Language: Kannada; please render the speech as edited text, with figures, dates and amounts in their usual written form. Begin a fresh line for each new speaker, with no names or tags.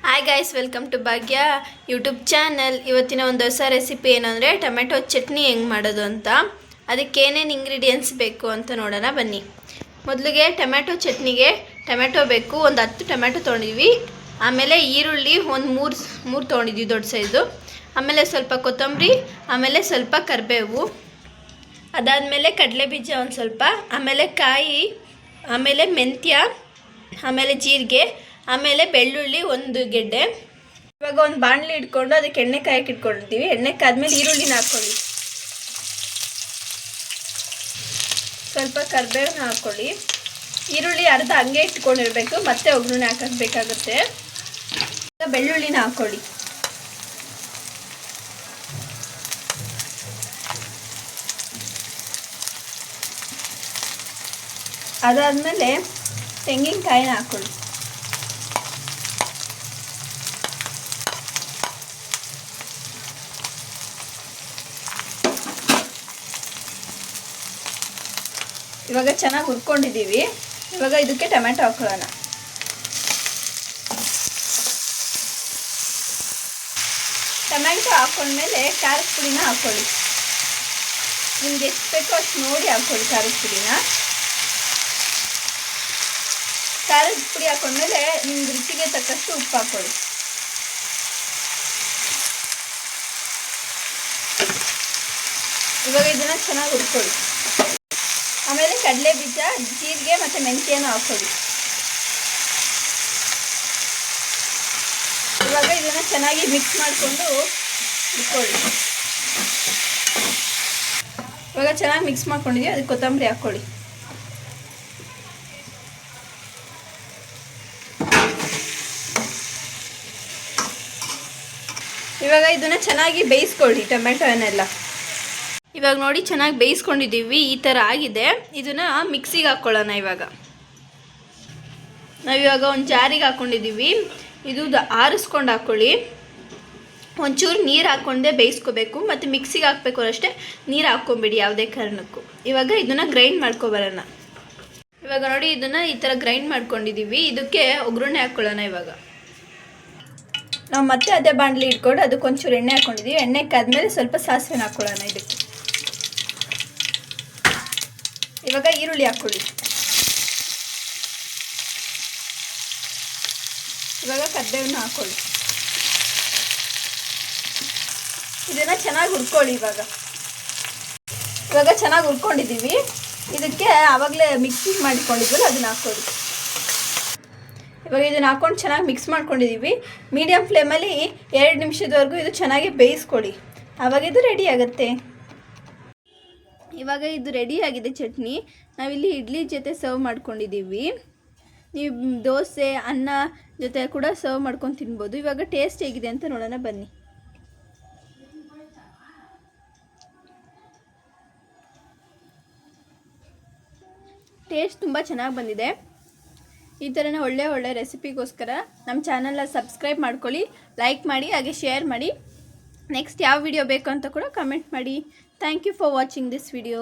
Hi guys, welcome to Bhagya YouTube channel. ಇವತ್ತಿನ ಒಂದು ಹೊಸ ರೆಸಿಪಿ ಏನಂದರೆ ಟೊಮೆಟೊ ಚಟ್ನಿ ಹೆಂಗೆ ಮಾಡೋದು ಅಂತ. ಅದಕ್ಕೆ ಏನೇನು ಇಂಗ್ರೀಡಿಯೆಂಟ್ಸ್ ಬೇಕು ಅಂತ ನೋಡೋಣ ಬನ್ನಿ. ಮೊದಲಿಗೆ ಟೊಮೆಟೊ ಚಟ್ನಿಗೆ ಟೊಮೆಟೊ ಬೇಕು. ಒಂದು 10 ಟೊಮೆಟೊ ತೊಗೊಂಡಿದ್ವಿ. ಆಮೇಲೆ ಈರುಳ್ಳಿ ಒಂದು ಮೂರು ತೊಗೊಂಡಿದ್ವಿ ದೊಡ್ಡ ಸೈಜು. ಆಮೇಲೆ ಸ್ವಲ್ಪ ಕೊತ್ತಂಬರಿ, ಆಮೇಲೆ ಸ್ವಲ್ಪ ಕರಿಬೇವು, ಅದಾದಮೇಲೆ ಕಡಲೆಬೀಜ ಒಂದು ಸ್ವಲ್ಪ, ಆಮೇಲೆ ಕಾಯಿ, ಆಮೇಲೆ ಮೆಂತ್ಯ, ಆಮೇಲೆ ಜೀರಿಗೆ, ಆಮೇಲೆ ಬೆಳ್ಳುಳ್ಳಿ ಒಂದು ಗೆಡ್ಡೆ. ಇವಾಗ ಒಂದು ಬಾಣಲಿ ಇಟ್ಕೊಂಡು ಅದಕ್ಕೆ ಎಣ್ಣೆ ಕಾಯಕ್ಕೆ ಇಟ್ಕೊಂಡಿರ್ತೀವಿ. ಎಣ್ಣೆ ಕಾದ್ಮೇಲೆ ಈರುಳ್ಳಿನ ಹಾಕ್ಕೊಳ್ಳಿ, ಸ್ವಲ್ಪ ಕರಿಬೇವನ್ನ ಹಾಕ್ಕೊಳ್ಳಿ. ಈರುಳ್ಳಿ ಅರ್ಧ ಹಂಗೆ ಇಟ್ಕೊಂಡಿರ್ಬೇಕು, ಮತ್ತೆ ಒಗ್ಗರಣೆ ಹಾಕಬೇಕಾಗುತ್ತೆ. ಬೆಳ್ಳುಳ್ಳಿನ ಹಾಕ್ಕೊಳ್ಳಿ. ಅದಾದಮೇಲೆ ತೆಂಗಿನಕಾಯಿನ ಹಾಕ್ಕೊಳ್ಳಿ. ಇವಾಗ ಚೆನ್ನಾಗಿ ಹುರ್ಕೊಂಡಿದ್ದೀವಿ. ಇವಾಗ ಇದಕ್ಕೆ ಟೊಮೆಟೊ ಹಾಕೊಳ್ಳೋಣ. ಟೊಮೆಟೊ ಹಾಕೊಂಡ್ಮೇಲೆ ಖಾರದ ಪುಡಿನ ಹಾಕ್ಕೊಳ್ಳಿ. ನಿಮ್ಗೆ ಎಷ್ಟು ಬೇಕೋ ಅಷ್ಟು ನೋಡಿ ಹಾಕ್ಕೊಳ್ಳಿ ಖಾರದ ಪುಡಿನ. ಖಾರದ ಪುಡಿ ಹಾಕೊಂಡ್ಮೇಲೆ ನಿಮ್ಗೆ ರುಚಿಗೆ ತಕ್ಕಷ್ಟು ಉಪ್ಪು ಹಾಕ್ಕೊಳ್ಳಿ. ಇವಾಗ ಇದನ್ನು ಚೆನ್ನಾಗಿ ಹುರ್ಕೊಳ್ಳಿ. ಆಮೇಲೆ ಕಡಲೆ ಬೀಜ, ಜೀರಿಗೆ ಮತ್ತು ಮೆಂತ್ಯನ ಹಾಕ್ಕೊಳ್ಳಿ. ಇವಾಗ ಇದನ್ನು ಚೆನ್ನಾಗಿ ಮಿಕ್ಸ್ ಮಾಡಿಕೊಂಡು ಇಟ್ಕೊಳ್ಳಿ. ಇವಾಗ ಚೆನ್ನಾಗಿ ಮಿಕ್ಸ್ ಮಾಡ್ಕೊಂಡಿದ್ದೀವಿ. ಅದಕ್ಕೆ ಕೊತ್ತಂಬರಿ ಹಾಕ್ಕೊಳ್ಳಿ. ಇವಾಗ ಇದನ್ನು ಚೆನ್ನಾಗಿ ಬೇಯಿಸ್ಕೊಳ್ಳಿ ಟೊಮೆಟೊನೆಲ್ಲ. ಇವಾಗ ನೋಡಿ ಚೆನ್ನಾಗಿ ಬೇಯಿಸ್ಕೊಂಡಿದ್ದೀವಿ. ಈ ಥರ ಆಗಿದೆ. ಇದನ್ನು ಮಿಕ್ಸಿಗೆ ಹಾಕ್ಕೊಳ್ಳೋಣ. ನಾವಿವಾಗ ಒಂದು ಜಾರಿಗೆ ಹಾಕ್ಕೊಂಡಿದ್ದೀವಿ. ಇದು ಆರಿಸ್ಕೊಂಡು ಹಾಕ್ಕೊಳ್ಳಿ. ಒಂಚೂರು ನೀರು ಹಾಕ್ಕೊಂಡೆ ಬೇಯಿಸ್ಕೋಬೇಕು, ಮತ್ತು ಮಿಕ್ಸಿಗೆ ಹಾಕಬೇಕು ಅಷ್ಟೇ. ನೀರು ಹಾಕ್ಕೊಂಬಿಡಿ ಯಾವುದೇ ಕಾರಣಕ್ಕೂ. ಇವಾಗ ಇದನ್ನು ಗ್ರೈಂಡ್ ಮಾಡ್ಕೊಬರೋಣ. ಇವಾಗ ನೋಡಿ ಇದನ್ನು ಈ ಥರ ಗ್ರೈಂಡ್ ಮಾಡ್ಕೊಂಡಿದ್ದೀವಿ. ಇದಕ್ಕೆ ಒಗ್ಗರಣೆ ಹಾಕ್ಕೊಳ್ಳೋಣ. ಇವಾಗ ನಾವು ಮತ್ತೆ ಅದೇ ಬಾಣಲಿ ಇಟ್ಕೊಂಡು ಅದಕ್ಕೆ ಒಂಚೂರು ಎಣ್ಣೆ ಹಾಕ್ಕೊಂಡಿದ್ದೀವಿ. ಎಣ್ಣೆ ಕಾದ್ಮೇಲೆ ಸ್ವಲ್ಪ ಸಾಸಿವೆನ ಹಾಕ್ಕೊಳ್ಳೋಣ ಇದಕ್ಕೆ. ಇವಾಗ ಈರುಳ್ಳಿ ಹಾಕ್ಕೊಳ್ಳಿ. ಇವಾಗ ಕರಿಬೇವನ್ನ ಹಾಕ್ಕೊಳ್ಳಿ. ಇದನ್ನು ಚೆನ್ನಾಗಿ ಹುರ್ಕೊಳ್ಳಿ. ಇವಾಗ ಚೆನ್ನಾಗಿ ಹುರ್ಕೊಂಡಿದ್ದೀವಿ. ಇದಕ್ಕೆ ಆವಾಗಲೇ ಮಿಕ್ಸಿಂಗ್ ಮಾಡಿಕೊಂಡಿದ್ವಲ್ಲ ಅದನ್ನು ಹಾಕ್ಕೊಳ್ಳಿ. ಇವಾಗ ಇದನ್ನು ಹಾಕ್ಕೊಂಡು ಚೆನ್ನಾಗಿ ಮಿಕ್ಸ್ ಮಾಡ್ಕೊಂಡಿದ್ದೀವಿ. ಮೀಡಿಯಮ್ ಫ್ಲೇಮಲ್ಲಿ 2 ನಿಮಿಷದವರೆಗೂ ಇದು ಚೆನ್ನಾಗಿ ಬೇಯಿಸ್ಕೊಳ್ಳಿ. ಆವಾಗ ಇದು ರೆಡಿ ಆಗುತ್ತೆ. ಇವಾಗ ಇದು ರೆಡಿಯಾಗಿದೆ ಚಟ್ನಿ. ನಾವಿಲ್ಲಿ ಇಡ್ಲಿ ಜೊತೆ ಸರ್ವ್ ಮಾಡ್ಕೊಂಡಿದ್ದೀವಿ. ನೀವು ದೋಸೆ, ಅನ್ನ ಜೊತೆ ಕೂಡ ಸರ್ವ್ ಮಾಡ್ಕೊಂಡು ತಿನ್ಬೋದು. ಇವಾಗ ಟೇಸ್ಟ್ ಹೇಗಿದೆ ಅಂತ ನೋಡೋಣ ಬನ್ನಿ. ಟೇಸ್ಟ್ ತುಂಬ ಚೆನ್ನಾಗಿ ಬಂದಿದೆ. ಈ ಥರನೇ ಒಳ್ಳೆ ರೆಸಿಪಿಗೋಸ್ಕರ ನಮ್ಮ ಚಾನಲ್ನ ಸಬ್ಸ್ಕ್ರೈಬ್ ಮಾಡ್ಕೊಳ್ಳಿ, ಲೈಕ್ ಮಾಡಿ, ಹಾಗೆ ಶೇರ್ ಮಾಡಿ. ನೆಕ್ಸ್ಟ್ ಯಾವ ವಿಡಿಯೋ ಬೇಕು ಅಂತ ಕೂಡ ಕಮೆಂಟ್ ಮಾಡಿ. Thank you for watching this video.